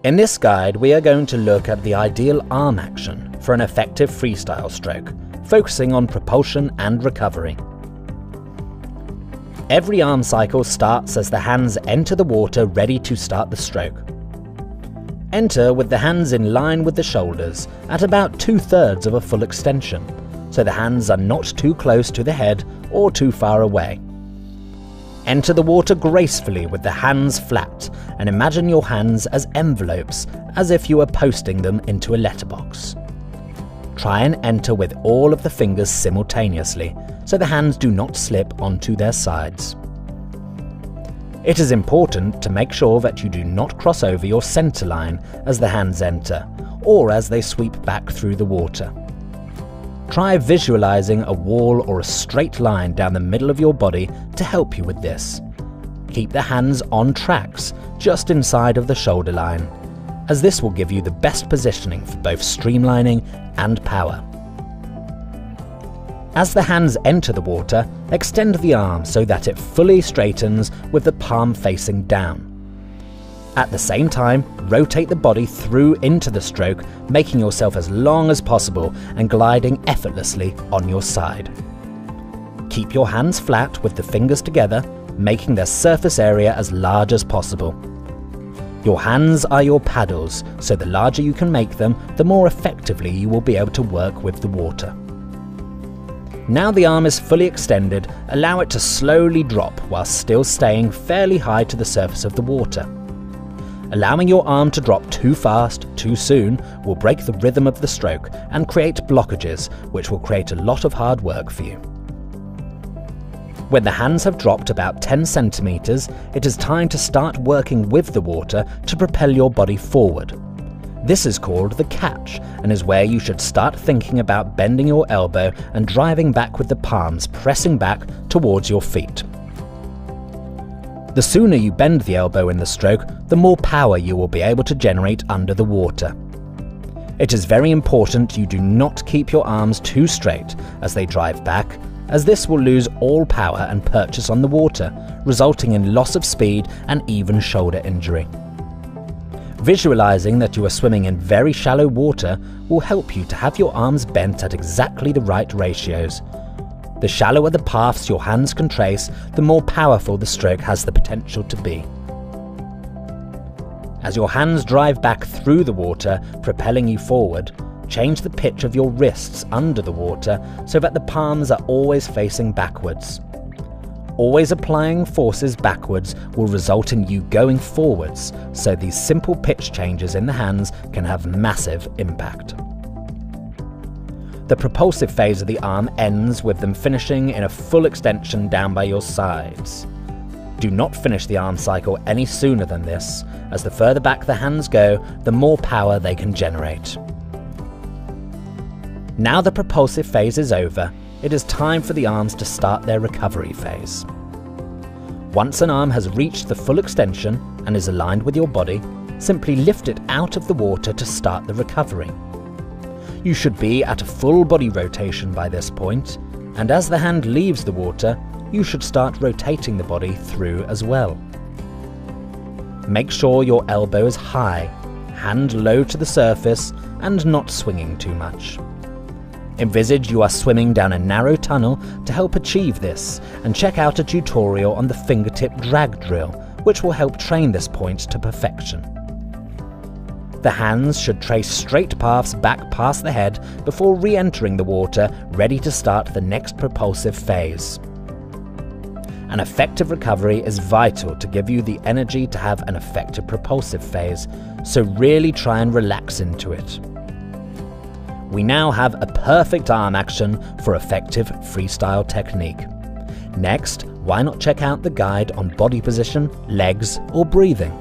In this guide, we are going to look at the ideal arm action for an effective freestyle stroke, focusing on propulsion and recovery. Every arm cycle starts as the hands enter the water ready to start the stroke. Enter with the hands in line with the shoulders at about 2/3 of a full extension, so the hands are not too close to the head or too far away. Enter the water gracefully with the hands flat and imagine your hands as envelopes, as if you were posting them into a letterbox. Try and enter with all of the fingers simultaneously, so the hands do not slip onto their sides. It is important to make sure that you do not cross over your center line as the hands enter, or as they sweep back through the water. Try visualizing a wall or a straight line down the middle of your body to help you with this. Keep the hands on tracks, just inside of the shoulder line, as this will give you the best positioning for both streamlining and power. As the hands enter the water, extend the arm so that it fully straightens with the palm facing down. At the same time, rotate the body through into the stroke, making yourself as long as possible and gliding effortlessly on your side. Keep your hands flat with the fingers together, making their surface area as large as possible. Your hands are your paddles, so the larger you can make them, the more effectively you will be able to work with the water. Now the arm is fully extended, allow it to slowly drop while still staying fairly high to the surface of the water. Allowing your arm to drop too fast, too soon, will break the rhythm of the stroke and create blockages, which will create a lot of hard work for you. When the hands have dropped about 10 centimeters, it is time to start working with the water to propel your body forward. This is called the catch, and is where you should start thinking about bending your elbow and driving back with the palms pressing back towards your feet. The sooner you bend the elbow in the stroke, the more power you will be able to generate under the water. It is very important you do not keep your arms too straight as they drive back, as this will lose all power and purchase on the water, resulting in loss of speed and even shoulder injury. Visualizing that you are swimming in very shallow water will help you to have your arms bent at exactly the right ratios. The shallower the paths your hands can trace, the more powerful the stroke has the potential to be. As your hands drive back through the water, propelling you forward, change the pitch of your wrists under the water so that the palms are always facing backwards. Always applying forces backwards will result in you going forwards, so these simple pitch changes in the hands can have massive impact. The propulsive phase of the arm ends with them finishing in a full extension down by your sides. Do not finish the arm cycle any sooner than this, as the further back the hands go, the more power they can generate. Now the propulsive phase is over, it is time for the arms to start their recovery phase. Once an arm has reached the full extension and is aligned with your body, simply lift it out of the water to start the recovery. You should be at a full body rotation by this point, and as the hand leaves the water, you should start rotating the body through as well. Make sure your elbow is high, hand low to the surface, and not swinging too much. Envisage you are swimming down a narrow tunnel to help achieve this, and check out a tutorial on the fingertip drag drill, which will help train this point to perfection. The hands should trace straight paths back past the head before re-entering the water, ready to start the next propulsive phase. An effective recovery is vital to give you the energy to have an effective propulsive phase, so really try and relax into it. We now have a perfect arm action for effective freestyle technique. Next, why not check out the guide on body position, legs, or breathing?